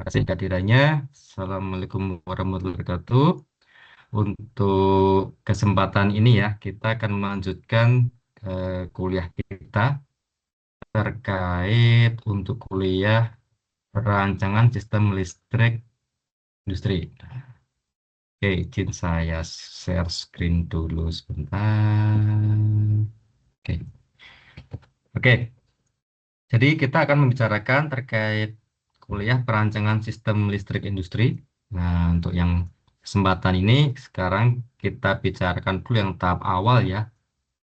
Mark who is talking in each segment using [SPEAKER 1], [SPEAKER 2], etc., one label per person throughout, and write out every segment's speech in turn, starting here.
[SPEAKER 1] Terima kasih kehadirannya. Assalamualaikum warahmatullahi wabarakatuh. Untuk kesempatan ini ya, kita akan melanjutkan kuliah kita terkait untuk kuliah perancangan sistem listrik industri. Oke, izin saya share screen dulu sebentar. Oke, oke. Jadi kita akan membicarakan terkait kuliah perancangan sistem listrik industri. Nah, untuk yang kesempatan ini sekarang kita bicarakan dulu yang tahap awal ya,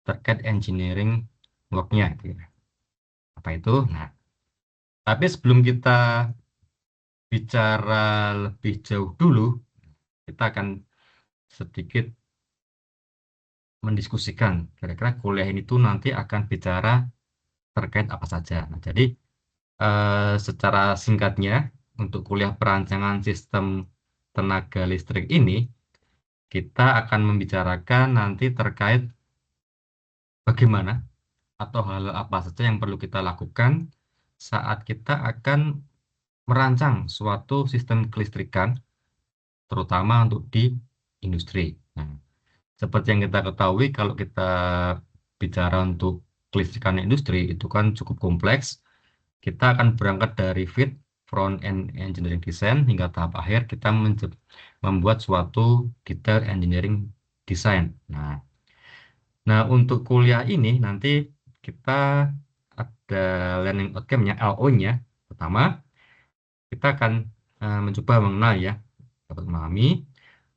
[SPEAKER 1] terkait engineering work-nya. Apa itu? Nah, tapi sebelum kita bicara lebih jauh dulu, kita akan sedikit mendiskusikan kira-kira kuliah ini tuh nanti akan bicara terkait apa saja. Nah, jadi secara singkatnya, untuk kuliah perancangan sistem tenaga listrik ini, kita akan membicarakan nanti terkait bagaimana atau hal apa saja yang perlu kita lakukan saat kita akan merancang suatu sistem kelistrikan, terutama untuk di industri. Nah, seperti yang kita ketahui, kalau kita bicara untuk kelistrikan industri, itu kan cukup kompleks. Kita akan berangkat dari FEED, front end engineering design, hingga tahap akhir kita membuat suatu detail engineering design. Nah, untuk kuliah ini nanti kita ada learning outcome-nya, LO-nya. Pertama, kita akan mencoba mengenal ya, dapat memahami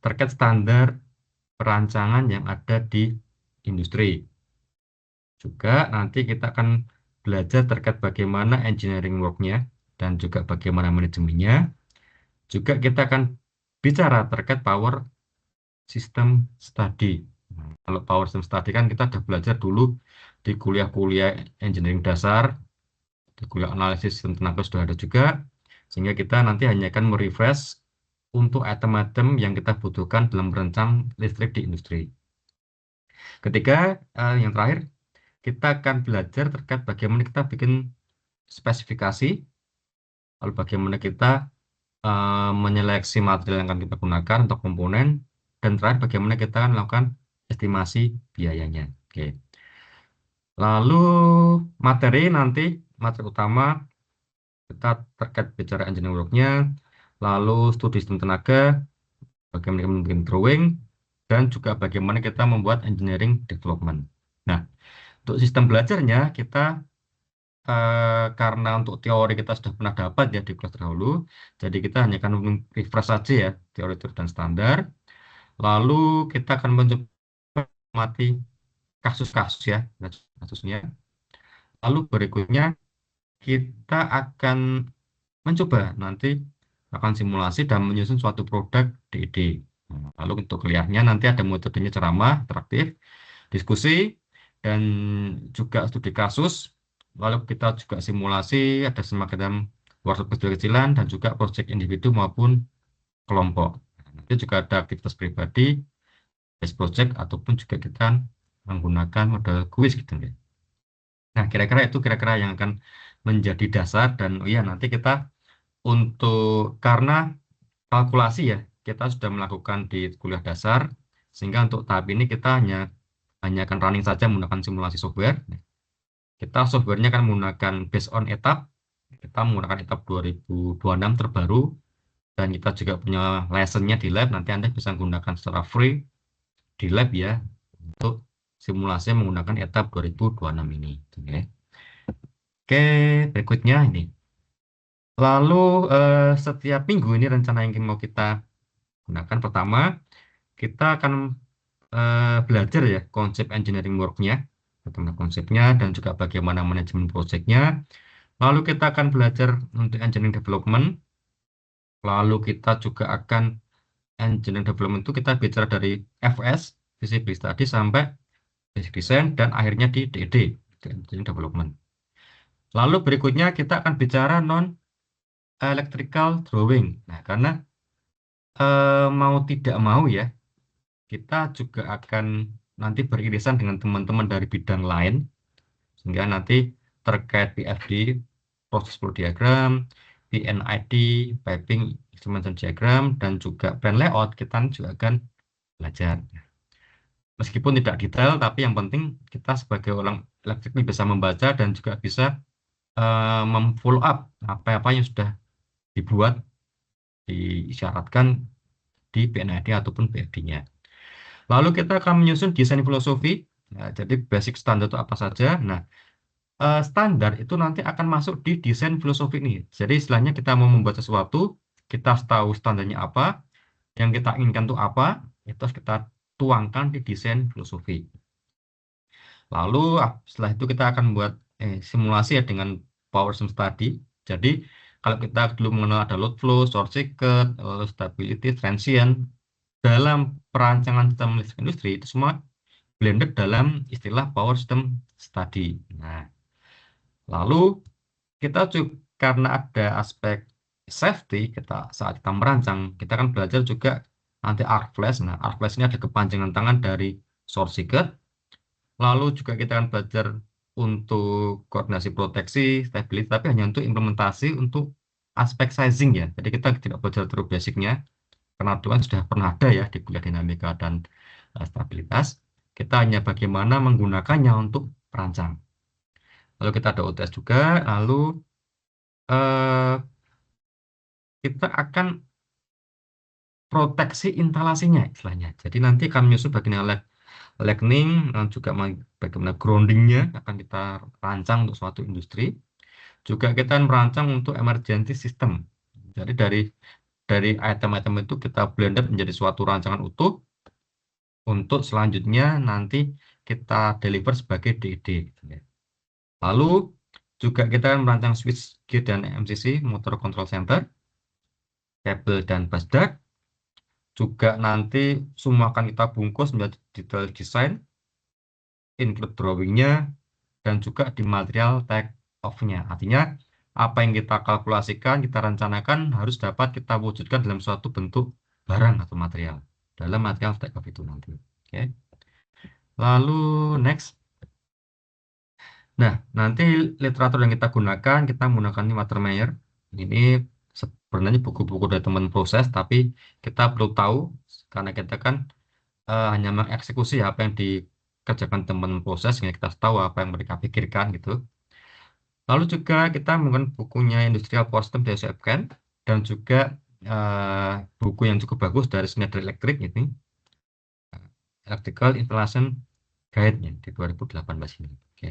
[SPEAKER 1] terkait standar perancangan yang ada di industri. Juga nanti kita akan belajar terkait bagaimana engineering work-nya dan juga bagaimana manajemennya. Juga kita akan bicara terkait power system study. Nah, kalau power system study kan kita sudah belajar dulu di kuliah-kuliah engineering dasar, di kuliah analisis sistem tenaga sudah ada juga, sehingga kita nanti hanya akan merefresh untuk item-item yang kita butuhkan dalam merancang listrik di industri. Ketiga, yang terakhir, kita akan belajar terkait bagaimana kita bikin spesifikasi, lalu bagaimana kita menyeleksi material yang akan kita gunakan untuk komponen, dan terakhir bagaimana kita akan melakukan estimasi biayanya. Oke. Lalu materi utama kita terkait bicara engineering work-nya, lalu studi sistem tenaga, bagaimana kita membuat drawing, dan juga bagaimana kita membuat engineering development. Nah, untuk sistem belajarnya kita karena untuk teori kita sudah pernah dapat ya di kelas terdahulu, jadi kita hanya akan refresh saja ya teori dan standar. Lalu kita akan mencoba mati kasus-kasus ya, kasusnya. Lalu berikutnya kita akan mencoba nanti akan simulasi dan menyusun suatu produk DED. Lalu untuk kuliahnya nanti ada metodenya ceramah, interaktif, diskusi, dan juga studi kasus. Lalu kita juga simulasi, ada semacam workshop kecil-kecilan, dan juga proyek individu maupun kelompok. Nanti juga ada aktivitas pribadi, base project, ataupun juga kita menggunakan model kuis gitu ya. Nah, kira-kira itu kira-kira yang akan menjadi dasar, dan oh iya nanti kita untuk karena kalkulasi ya, kita sudah melakukan di kuliah dasar, sehingga untuk tahap ini kita hanya akan running saja menggunakan simulasi software. Kita softwarenya akan menggunakan based on etap, kita menggunakan etap 2026 terbaru, dan kita juga punya license-nya di lab, nanti Anda bisa menggunakan secara free di lab ya, untuk simulasi menggunakan etap 2026 ini. Oke, berikutnya ini. Lalu setiap minggu ini rencana yang mau kita gunakan, pertama kita akan belajar ya konsep engineering work-nya, bagaimana konsepnya dan juga bagaimana manajemen project-nya. Lalu kita akan belajar untuk engineering development. Lalu kita juga akan engineering development itu kita bicara dari FS, feasibility study, sampai basic design, dan akhirnya di DED, engineering development. Lalu berikutnya kita akan bicara non electrical drawing. Nah, karena mau tidak mau ya, kita juga akan nanti beririsan dengan teman-teman dari bidang lain, sehingga nanti terkait PFD, proses flow diagram, PNID, piping, instrumentation diagram, dan juga plan layout, kita juga akan belajar. Meskipun tidak detail, tapi yang penting kita sebagai orang elektrik ini bisa membaca dan juga bisa memfollow up apa-apa yang sudah dibuat, diisyaratkan di PNID ataupun PFD-nya. Lalu kita akan menyusun desain filosofi. Nah, jadi basic standar itu apa saja. Nah, standar itu nanti akan masuk di desain filosofi ini. Jadi istilahnya kita mau membuat sesuatu, kita harus tahu standarnya apa, yang kita inginkan itu apa, itu harus kita tuangkan di desain filosofi. Lalu setelah itu kita akan buat simulasi ya dengan power system study. Jadi kalau kita dulu mengenal ada load flow, short circuit, lalu stability, transient, dalam perancangan sistem listrik industri itu semua blended dalam istilah power system study. Nah, lalu kita juga karena ada aspek safety kita saat kita merancang, kita kan belajar juga nanti arc flash. Nah, arc flash ini ada kepanjangan tangan dari short circuit. Lalu juga kita akan belajar untuk koordinasi proteksi, stability, tapi hanya untuk implementasi untuk aspek sizing ya. Jadi kita tidak belajar terlalu basicnya, karena itu kan sudah pernah ada ya di kuliah dinamika dan stabilitas. Kita hanya bagaimana menggunakannya untuk perancang. Lalu kita ada OTS juga, lalu eh, kita akan proteksi instalasinya istilahnya. Jadi nanti akan menyusun bagian lightning dan juga bagaimana groundingnya akan kita rancang untuk suatu industri. Juga kita akan merancang untuk emergency system. Jadi dari item-item itu kita blended menjadi suatu rancangan utuh untuk selanjutnya nanti kita deliver sebagai DED. Lalu juga kita akan merancang switch gear dan MCC, motor control center, kabel dan busbar. Juga nanti semua akan kita bungkus menjadi detail design, include drawingnya, dan juga di material take off-nya. Artinya apa yang kita kalkulasikan, kita rencanakan harus dapat kita wujudkan dalam suatu bentuk barang atau material. Dalam material take off itu nanti. Oke. Lalu next. Nah, nanti literatur yang kita gunakan, kita menggunakan ini Watermeyer. Ini sebenarnya buku-buku dari teman proses, tapi kita perlu tahu karena kita kan hanya mengeksekusi apa yang dikerjakan teman proses, sehingga kita tahu apa yang mereka pikirkan gitu. Lalu juga kita menggunakan bukunya Industrial Power System dari CFKN dan juga buku yang cukup bagus dari Schneider Electric ini, Electrical Installation Guide-nya di 2018 ini. Oke.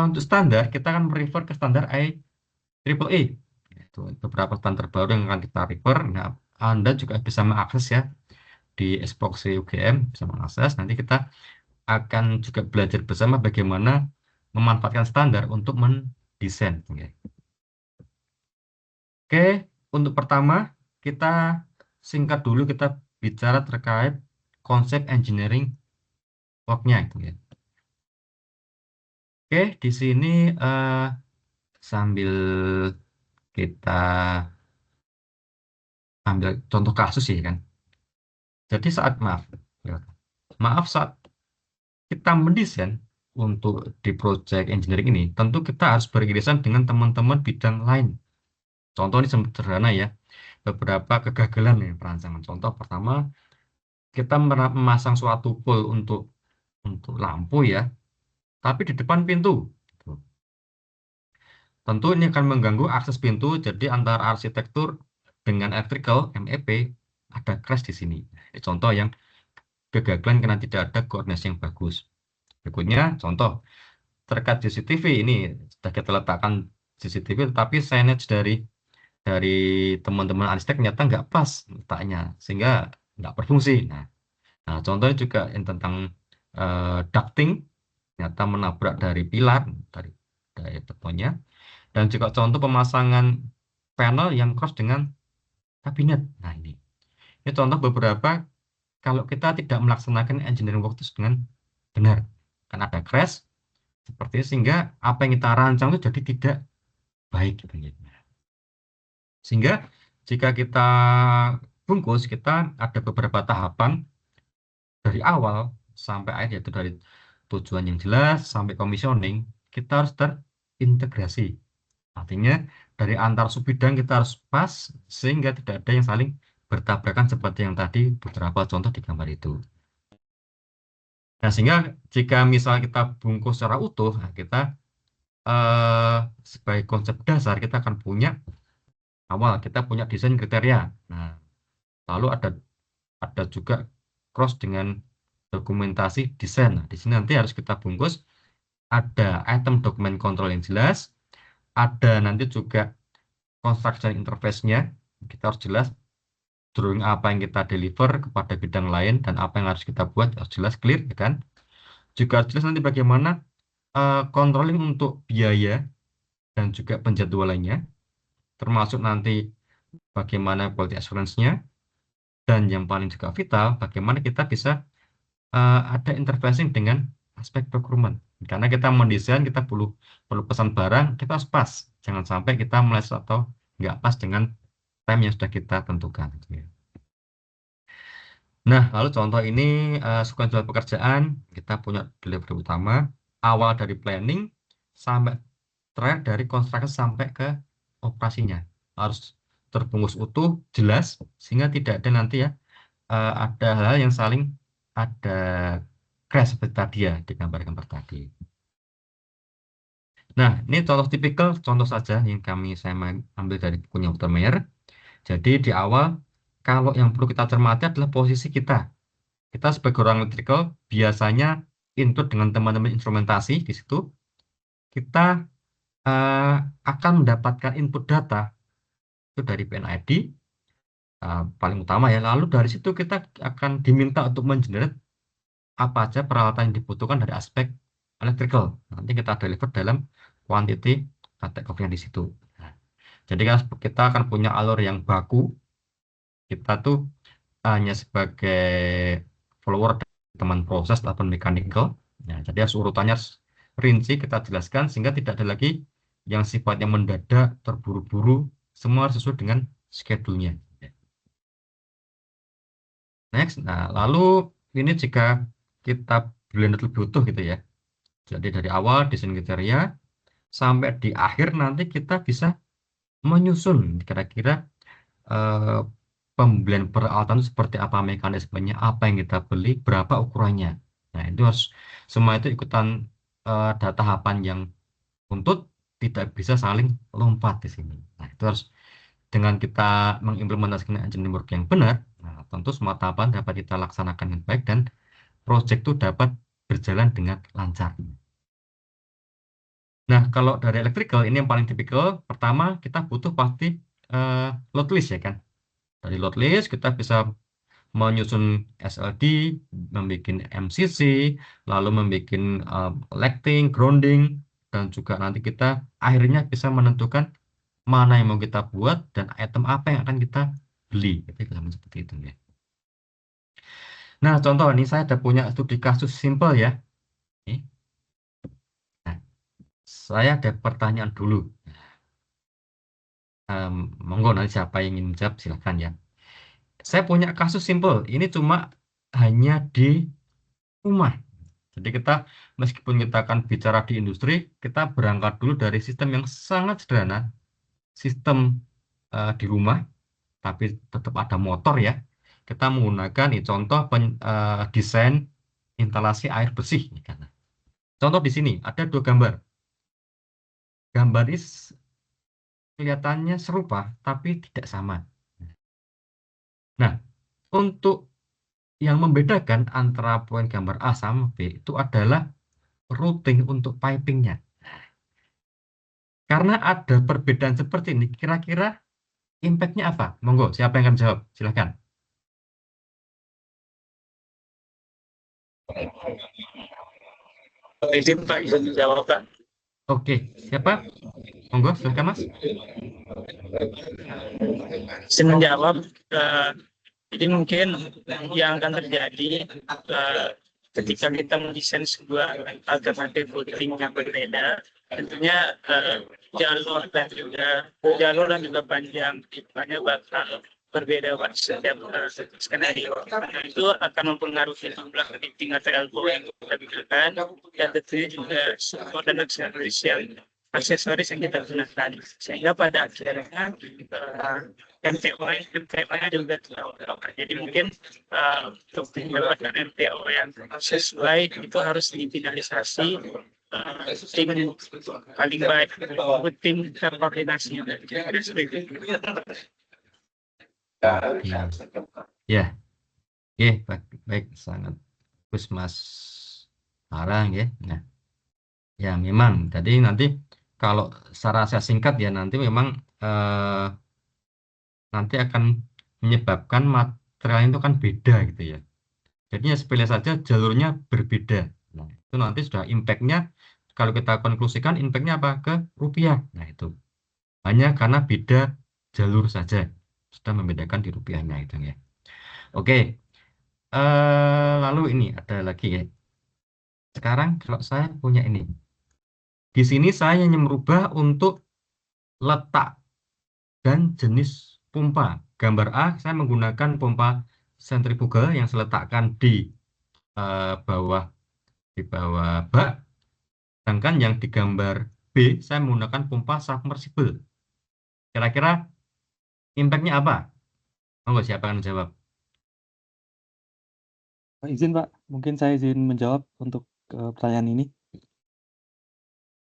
[SPEAKER 1] Untuk standar, kita akan refer ke standar IEEE. Itu beberapa standar baru yang akan kita refer. Nah, Anda juga bisa mengakses ya di Expoxy UGM, bisa mengakses. Nanti kita akan juga belajar bersama bagaimana memanfaatkan standar untuk mendesain. Oke, untuk pertama kita singkat dulu kita bicara terkait konsep engineering work-nya itu ya. Oke, di sini sambil kita ambil contoh kasus ya kan. Jadi saat maaf saat kita mendesain untuk di project engineering ini, tentu kita harus beririsan dengan teman-teman bidang lain. Contoh ini sederhana ya, beberapa kegagalan ya perancangan. Contoh pertama, kita memasang suatu pole untuk lampu ya, tapi di depan pintu. Tentu ini akan mengganggu akses pintu, jadi antara arsitektur dengan electrical MEP ada crash di sini. Ini contoh yang kegagalan karena tidak ada koordinasi yang bagus. Berikutnya, contoh terkait CCTV ini sudah kita letakkan CCTV, tetapi signage dari teman-teman arsitek ternyata nggak pas letaknya, sehingga nggak berfungsi. Nah, contohnya juga yang tentang ducting, ternyata menabrak dari pilar, dari betonnya. Dan juga contoh pemasangan panel yang cross dengan kabinet. Nah, ini contoh beberapa kalau kita tidak melaksanakan engineering work itu dengan benar. Kan ada crash, seperti itu, sehingga apa yang kita rancang itu jadi tidak baik. Gitu. Sehingga jika kita bungkus, kita ada beberapa tahapan dari awal sampai akhir, yaitu dari tujuan yang jelas sampai commissioning, kita harus terintegrasi Artinya dari antar subbidang kita harus pas sehingga tidak ada yang saling bertabrakan seperti yang tadi beberapa contoh di gambar itu. Nah, sehingga jika misal kita bungkus secara utuh, nah kita sebagai konsep dasar kita akan punya awal kita punya desain kriteria. Nah, lalu ada juga cross dengan dokumentasi desain. Nah, di sini nanti harus kita bungkus ada item dokumen kontrol yang jelas, ada nanti juga construction interface-nya. Kita harus jelas drawing apa yang kita deliver kepada bidang lain dan apa yang harus kita buat harus jelas clear, ya kan? Juga harus jelas nanti bagaimana controlling untuk biaya dan juga penjadwalannya, termasuk nanti bagaimana quality assurance-nya, dan yang paling juga vital, bagaimana kita bisa ada interfacing dengan aspek procurement. Karena kita mendesain, kita perlu pesan barang, kita harus pas. Jangan sampai kita meleset atau nggak pas dengan time yang sudah kita tentukan. Nah, lalu contoh ini sequence jual pekerjaan, kita punya delivery utama, awal dari planning sampai terakhir dari konstruksi sampai ke operasinya. Harus terbungkus utuh, jelas, sehingga tidak ada nanti ya, ada hal yang saling ada crash seperti tadi ya, di gambar-gambar tadi. Nah, ini contoh tipikal, contoh saja yang saya ambil dari bukunya Dr. Meyer. Jadi di awal, kalau yang perlu kita cermati adalah posisi kita. Kita sebagai orang electrical biasanya input dengan teman-teman instrumentasi di situ. Kita eh, akan mendapatkan input data itu dari PNID paling utama ya. Lalu dari situ kita akan diminta untuk mengenerate apa aja peralatan yang dibutuhkan dari aspek electrical. Nanti kita deliver dalam quantity take off-nya di situ. Nah, jadi kan kita akan punya alur yang baku. Kita tuh hanya sebagai follower teman proses ataupun mechanical. Nah, jadi harus urutannya rinci kita jelaskan sehingga tidak ada lagi yang sifatnya mendadak, terburu-buru, semua harus sesuai dengan schedule-nya. Next, nah lalu ini jika kita blended lebih utuh gitu ya. Jadi dari awal desain kriteria sampai di akhir nanti kita bisa menyusun kira-kira eh, pembelian peralatan itu seperti apa mekanismenya, apa yang kita beli, berapa ukurannya. Nah, itu harus semua itu ikutan tahapan yang runtut, tidak bisa saling lompat di sini. Nah, itu harus dengan kita mengimplementasikan engineering work yang benar, nah, tentu semua tahapan dapat kita laksanakan dengan baik dan proyek itu dapat berjalan dengan lancar. Nah, kalau dari electrical ini yang paling tipikal, pertama kita butuh pasti load list ya kan. Dari load list kita bisa menyusun SLD, membuat MCC, lalu membuat lighting, grounding, dan juga nanti kita akhirnya bisa menentukan mana yang mau kita buat dan item apa yang akan kita beli. Jadi seperti itu ya. Nah, contoh ini saya ada punya studi kasus simple ya. Nih. Nah, saya ada pertanyaan dulu. Monggo nanti siapa yang ingin menjawab silahkan ya. Saya punya kasus simple. Ini cuma hanya di rumah. Jadi kita meskipun kita akan bicara di industri, kita berangkat dulu dari sistem yang sangat sederhana, sistem di rumah, tapi tetap ada motor ya. Kita menggunakan contoh desain instalasi air bersih. Contoh di sini ada dua gambar. Gambar ini kelihatannya serupa, tapi tidak sama. Nah, untuk yang membedakan antara poin gambar A sama B itu adalah routing untuk pipingnya. Karena ada perbedaan seperti ini, kira-kira impact-nya apa? Monggo, siapa yang akan jawab? Silahkan.
[SPEAKER 2] Izin Pak, izin jawab Pak.
[SPEAKER 1] Oke, siapa? Monggo, silahkan Mas.
[SPEAKER 2] Izin menjawab. Jadi mungkin yang akan terjadi ketika kita mendesain sebuah alternatif routing yang berbeda, tentunya jalur dan juga panjang titiknya bakal berbeda pada setiap skenario. Nah, itu akan mempengaruhi jumlah titik atau elbow yang kita gunakan dan tentunya juga support dan akselerasi yang aksesoris yang kita gunakan, sehingga pada akhirnya MTO-nya juga terlalu. Jadi mungkin untuk mendapatkan MTO yang sesuai itu harus difinalisasi tim paling baik untuk tim terkoordinasi.
[SPEAKER 1] Ya, oke, baik, sangat bagus Mas Sarang ya. Nah, ya memang. Jadi nanti kalau secara saya singkat ya nanti memang nanti akan menyebabkan material itu kan beda gitu ya. Jadinya sepele saja jalurnya berbeda. Nah, itu nanti sudah impact-nya kalau kita konklusikan impact-nya apa? Ke rupiah. Nah, itu hanya karena beda jalur saja sudah membedakan di rupiahnya itu ya. Oke, lalu ini ada lagi ya. Sekarang kalau saya punya ini, di sini saya hanya merubah untuk letak dan jenis pompa. Gambar A saya menggunakan pompa sentrifugal yang saya letakkan di bawah bak. Sedangkan yang di gambar B saya menggunakan pompa submersible. Kira-kira impact-nya apa? Monggo siapa yang menjawab?
[SPEAKER 3] Izin Pak, mungkin saya izin menjawab untuk pertanyaan ini.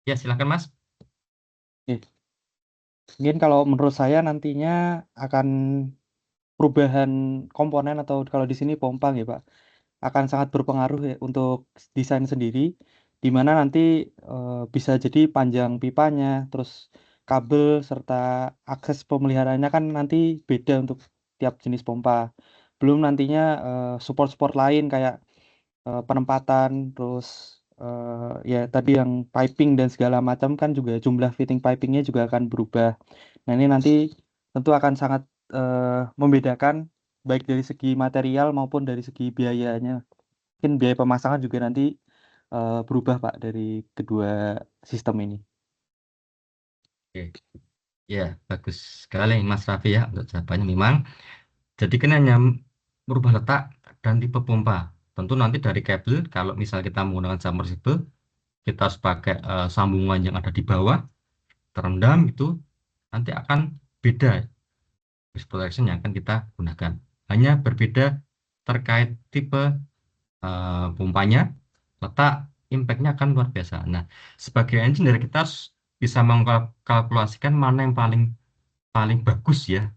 [SPEAKER 1] Ya, silakan Mas.
[SPEAKER 3] Mungkin kalau menurut saya nantinya akan perubahan komponen atau kalau di sini pompa ya Pak, akan sangat berpengaruh ya untuk desain sendiri, di mana nanti bisa jadi panjang pipanya, terus kabel serta akses pemeliharaannya kan nanti beda untuk tiap jenis pompa. Belum nantinya support-support lain kayak penempatan, terus ya tadi yang piping dan segala macam kan juga jumlah fitting pipingnya juga akan berubah. Nah ini nanti tentu akan sangat membedakan baik dari segi material maupun dari segi biayanya. Mungkin biaya pemasangan juga nanti berubah Pak dari kedua sistem ini.
[SPEAKER 1] Oke. Ya, bagus sekali Mas Raffi ya untuk jawabannya memang. Jadi kan hanya merubah letak dan tipe pompa. Tentu nanti dari kabel, kalau misal kita menggunakan submersible, kita harus pakai sambungan yang ada di bawah, terendam itu, nanti akan beda protection yang akan kita gunakan. Hanya berbeda terkait tipe pompanya, letak, impact-nya akan luar biasa. Nah, sebagai engineer kita harus bisa mengkalkulasikan mana yang paling bagus ya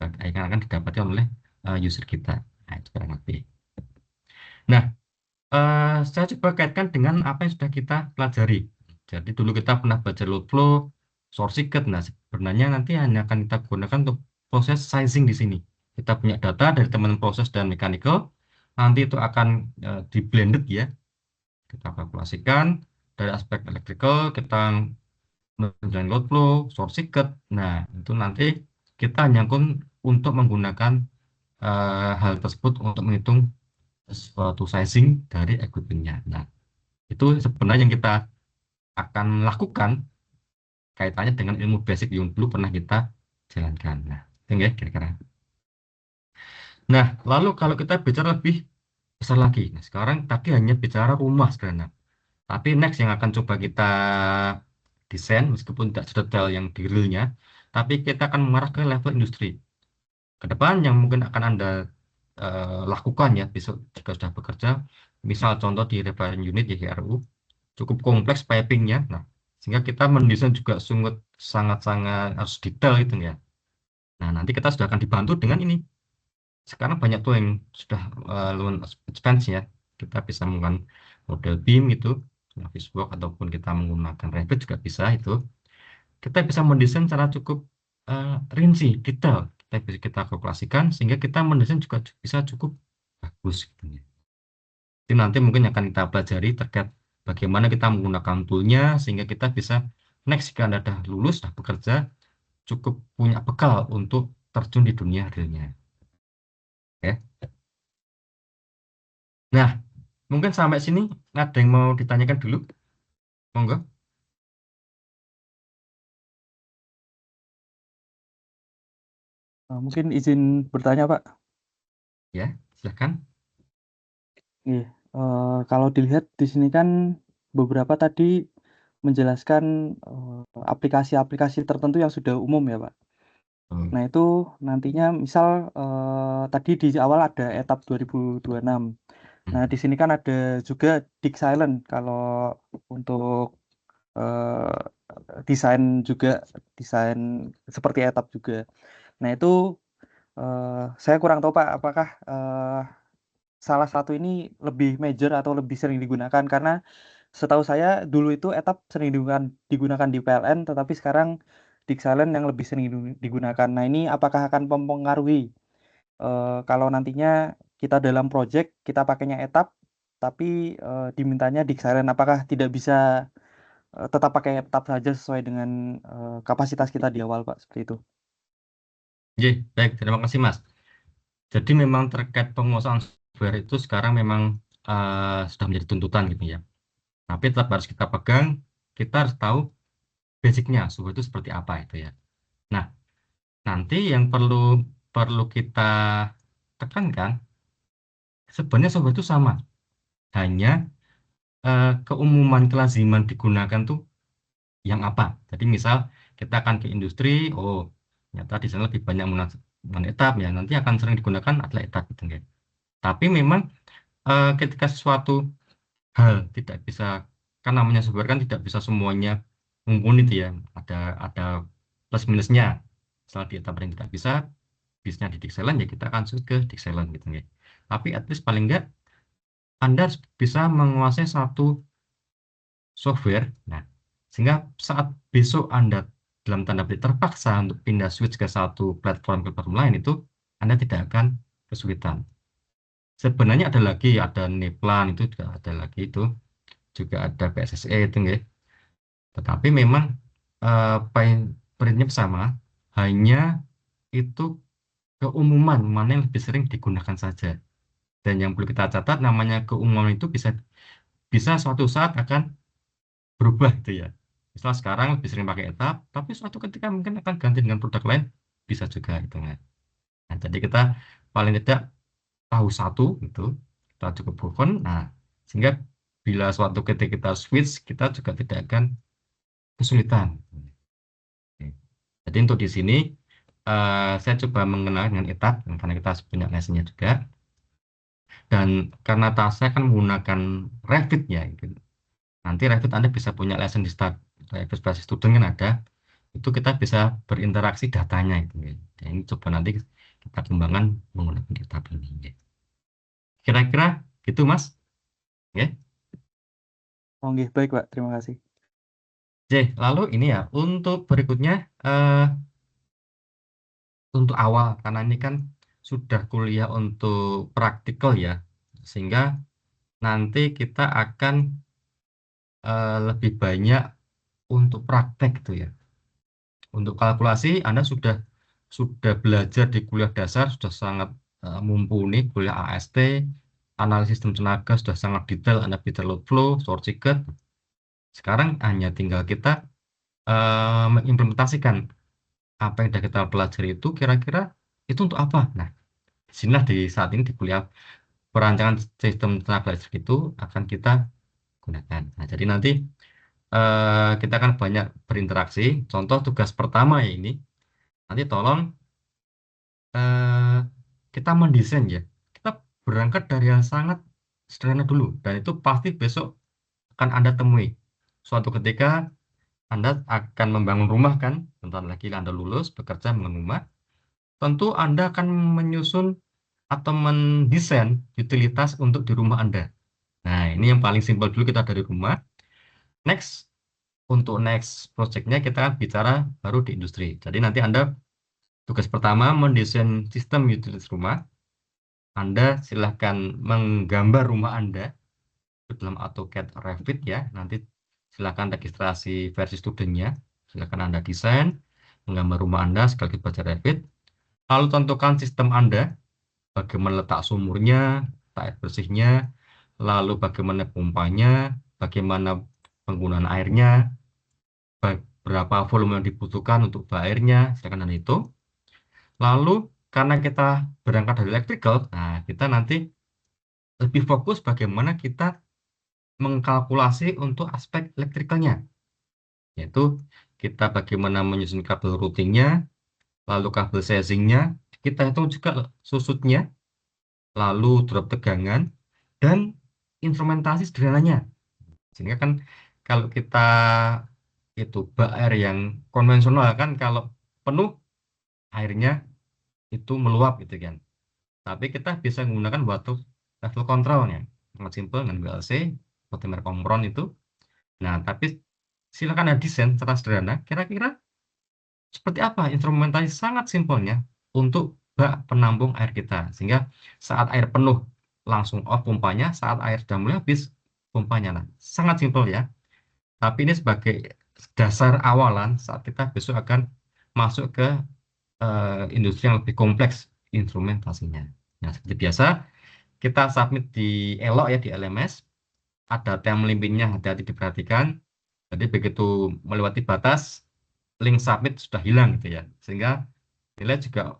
[SPEAKER 1] yang akan didapatkan oleh user kita. Nah, itu kurang lebih. Nah, saya coba kaitkan dengan apa yang sudah kita pelajari. Jadi dulu kita pernah baca load flow, short circuit. Nah, sebenarnya nanti hanya akan kita gunakan untuk proses sizing di sini. Kita punya data dari teman proses dan mechanical, nanti itu akan di blended ya. Kita kalkulasikan dari aspek electrical, kita menjalani load flow, short circuit. Nah, itu nanti kita nyangkut untuk menggunakan hal tersebut untuk menghitung suatu sizing dari equipment-nya. Nah, itu sebenarnya yang kita akan lakukan kaitannya dengan ilmu basic yang dulu pernah kita jalankan. Nah, itu ya kira-kira. Nah, lalu kalau kita bicara lebih besar lagi. Nah, sekarang tadi hanya bicara rumah sebenarnya. Tapi next yang akan coba kita desain, meskipun tidak sedetail yang di realnya, tapi kita akan mengarah ke level industri. Ke depan yang mungkin akan Anda lakukan ya, besok jika sudah bekerja, misal contoh di refinery unit ya RU, cukup kompleks pipingnya. Nah, sehingga kita mendesain juga sangat-sangat harus detail itu ya. Nah, nanti kita sudah akan dibantu dengan ini. Sekarang banyak tuh yang sudah loan expense ya. Kita bisa menggunakan model BIM itu, Navisworks ataupun kita menggunakan Revit juga bisa itu. Kita bisa mendesain secara cukup rinci, detail. Kita bisa kita kalkulasikan sehingga kita mendesain juga bisa cukup bagus gitu ya. Jadi nanti mungkin akan kita pelajari terkait bagaimana kita menggunakan toolnya sehingga kita bisa next jika Anda sudah lulus, sudah bekerja, cukup punya bekal untuk terjun di dunia realnya. Oke. Nah, mungkin sampai sini ada yang mau ditanyakan dulu? Monggo.
[SPEAKER 3] Mungkin izin bertanya Pak.
[SPEAKER 1] Ya, silahkan.
[SPEAKER 3] Kalau dilihat di sini kan beberapa tadi menjelaskan aplikasi-aplikasi tertentu yang sudah umum ya Pak.
[SPEAKER 1] Hmm.
[SPEAKER 3] Nah itu nantinya misal tadi di awal ada etap 2026. Nah di sini kan ada juga Dig Silent kalau untuk eh, desain juga desain seperti etap juga. Nah itu saya kurang tahu Pak apakah salah satu ini lebih major atau lebih sering digunakan karena setahu saya dulu itu etap sering digunakan di PLN tetapi sekarang Dig Silent yang lebih sering digunakan. Nah ini apakah akan mempengaruhi kalau nantinya kita dalam project kita pakainya etap tapi dimintanya Dig Silent apakah tidak bisa tetap pakai etap saja sesuai dengan kapasitas kita di awal Pak seperti itu.
[SPEAKER 1] Baik, terima kasih Mas. Jadi memang terkait penguasaan software itu sekarang memang sudah menjadi tuntutan gitu ya. Tapi tetap harus kita pegang, kita harus tahu basicnya software itu seperti apa itu ya. Nah, nanti yang perlu perlu kita tekankan sebenarnya software itu sama, hanya keumuman kelaziman digunakan tuh yang apa. Jadi misal kita akan ke industri, oh ternyata di sana lebih banyak menggunakan etap ya, nanti akan sering digunakan adalah etap gitu ya. Tapi memang ketika sesuatu hal tidak bisa, kan namanya software kan tidak bisa semuanya mumpuni itu ya, ada plus minusnya. Misalnya di etap yang tidak bisa, bisnya di Dixelan ya kita akan switch ke Dixelan gitu ya. Tapi at least paling enggak Anda harus bisa menguasai satu software. Nah, sehingga saat besok Anda dalam tanda petik terpaksa untuk pindah switch ke satu platform ke platform lain itu Anda tidak akan kesulitan. Sebenarnya ada lagi, ada Neplan itu juga ada lagi itu, juga ada PSSE itu ya. Tetapi memang prinsip sama, hanya itu keumuman mana yang lebih sering digunakan saja. Dan yang perlu kita catat namanya keumuman itu bisa bisa suatu saat akan berubah gitu ya. Misal sekarang lebih sering pakai etap, tapi suatu ketika mungkin akan ganti dengan produk lain, bisa juga itu ya. Nah, jadi kita paling tidak tahu satu itu, kita cukup proven. Nah, sehingga bila suatu ketika kita switch, kita juga tidak akan kesulitan. Oke. Jadi untuk di sini saya coba mengenal dengan etap, karena kita punya lessennya juga. Dan karena saya kan menggunakan Revit ya, gitu. Nanti Revit Anda bisa punya lesson di start, Revit Basic Student kan ada, itu kita bisa berinteraksi datanya itu. Ya. Dan ini coba nanti kita kembangkan menggunakan etap ini. Ya. Kira-kira gitu Mas. Ya.
[SPEAKER 3] Oke, baik Pak, terima kasih.
[SPEAKER 1] Oke, lalu ini ya, untuk berikutnya, untuk awal, karena ini kan sudah kuliah untuk praktikal ya, sehingga nanti kita akan lebih banyak untuk praktek gitu ya. Untuk kalkulasi, Anda sudah belajar di kuliah dasar, sudah sangat mumpuni, kuliah AST, analisis sistem tenaga sudah sangat detail, Anda bisa load flow, source circuit. Sekarang hanya tinggal kita mengimplementasikan apa yang sudah kita pelajari itu kira-kira itu untuk apa. Nah, disinilah di saat ini di kuliah perancangan sistem tenaga listrik itu akan kita gunakan. Nah, jadi nanti kita akan banyak berinteraksi. Contoh tugas pertama ya ini, nanti tolong kita mendesain ya. Kita berangkat dari yang sangat sederhana dulu, dan itu pasti besok akan Anda temui. Suatu ketika Anda akan membangun rumah kan, bentar lagi Anda lulus bekerja membangun rumah. Tentu Anda akan menyusun atau mendesain utilitas untuk di rumah Anda. Nah, ini yang paling simpel dulu kita dari rumah. Next, untuk next project-nya kita akan bicara baru di industri. Jadi nanti Anda tugas pertama mendesain sistem utilitas rumah. Anda silahkan menggambar rumah Anda dalam AutoCAD Revit ya. Nanti silahkan registrasi versi studentnya. Silahkan Anda desain, menggambar rumah Anda sekaligus baca Revit. Lalu tentukan sistem Anda, bagaimana letak sumurnya, letak air bersihnya, lalu bagaimana pompanya, bagaimana penggunaan airnya, berapa volume yang dibutuhkan untuk airnya, silahkan Anda hitung. Lalu karena kita berangkat dari electrical, nah kita nanti lebih fokus bagaimana kita mengkalkulasi untuk aspek elektrikalnya. yaitu kita bagaimana menyusun kabel routingnya, lalu kabel sizingnya, kita hitung juga susutnya, lalu drop tegangan, dan instrumentasi sederhananya. Sehingga kan kalau kita itu bak air yang konvensional kan kalau penuh airnya itu meluap gitu kan. Tapi kita bisa menggunakan water level controlnya. Sangat simpel dengan WLC, multimeter kompron itu. Nah, tapi silakan desain secara sederhana. Kira-kira seperti apa instrumentasi sangat simpelnya untuk bak penampung air kita. Sehingga saat air penuh langsung off pompanya, saat air sudah mulai habis pompanya. Nah, sangat simpel ya. Tapi ini sebagai dasar awalan saat kita besok akan masuk ke industri yang lebih kompleks instrumentasinya. Nah, seperti biasa, kita submit di Elok ya, di LMS. Ada time limitnya, hati-hati diperhatikan. Jadi begitu melewati batas, link submit sudah hilang gitu ya. Sehingga nilai juga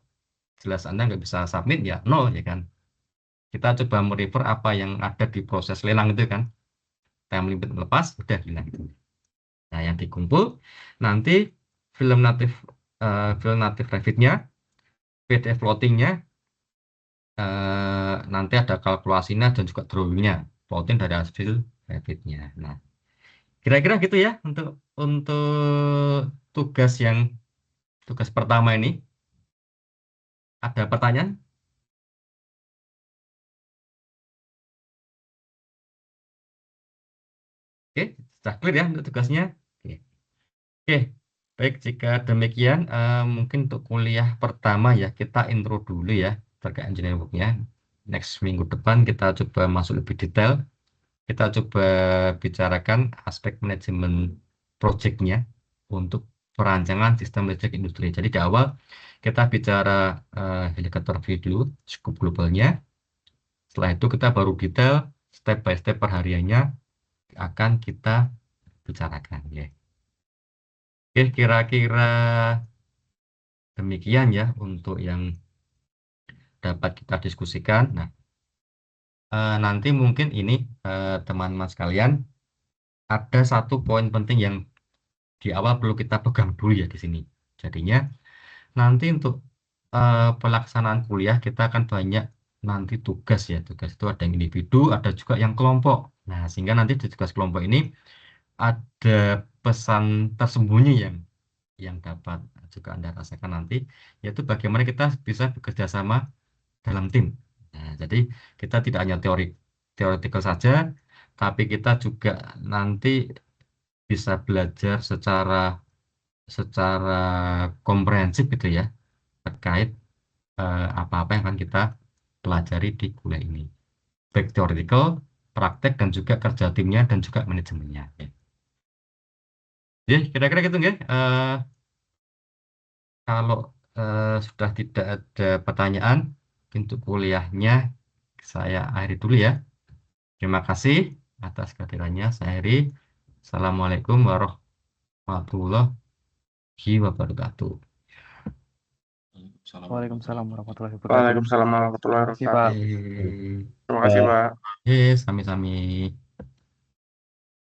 [SPEAKER 1] jelas Anda nggak bisa submit ya, nol ya kan. Kita coba merefer apa yang ada di proses lelang itu kan. Time limit melepas, udah hilang itu. Nah, yang dikumpul nanti film native Revit-nya, PDF floating-nya, nanti ada kalkulasinya dan juga drawing-nya, floating dari hasil Revit-nya. Nah, kira-kira gitu ya untuk tugas pertama ini. Ada pertanyaan? Oke, sudah clear ya untuk tugasnya. Oke. Oke, baik jika demikian mungkin untuk kuliah pertama ya kita intro dulu ya terkait engineering work-nya. Next minggu depan kita coba masuk lebih detail. Kita coba bicarakan aspek manajemen project-nya untuk perancangan sistem listrik industri. Jadi di awal kita bicara helikopter view dulu, scope globalnya. Setelah itu kita baru detail step by step perhariannya akan kita bicarakan ya. Oke, kira-kira demikian ya untuk yang dapat kita diskusikan. Nah, nanti mungkin ini teman-teman sekalian ada satu poin penting yang di awal perlu kita pegang dulu ya di sini. Jadinya nanti untuk pelaksanaan kuliah kita akan banyak nanti tugas ya. Tugas itu ada yang individu, ada juga yang kelompok. Nah, sehingga nanti di tugas kelompok ini ada pesan tersembunyi yang dapat juga Anda rasakan nanti, yaitu bagaimana kita bisa bekerja sama dalam tim. Nah, jadi kita tidak hanya teoretikal saja, tapi kita juga nanti bisa belajar secara komprehensif gitu ya terkait apa-apa yang akan kita pelajari di kuliah ini, baik teoretikal, praktek dan juga kerja timnya dan juga manajemennya. Ya, kira-kira gitu nggak? Kalau sudah tidak ada pertanyaan untuk kuliahnya, saya akhiri dulu ya. Terima kasih atas kehadirannya. Saya akhiri. Assalamualaikum warahmatullahi wabarakatuh.
[SPEAKER 3] Waalaikumsalam warahmatullahi wabarakatuh.
[SPEAKER 4] Waalaikumsalam warahmatullahi
[SPEAKER 3] Terima kasih, Pak.
[SPEAKER 4] wabarakatuh. Terima kasih, Pak.
[SPEAKER 1] Sami-sami.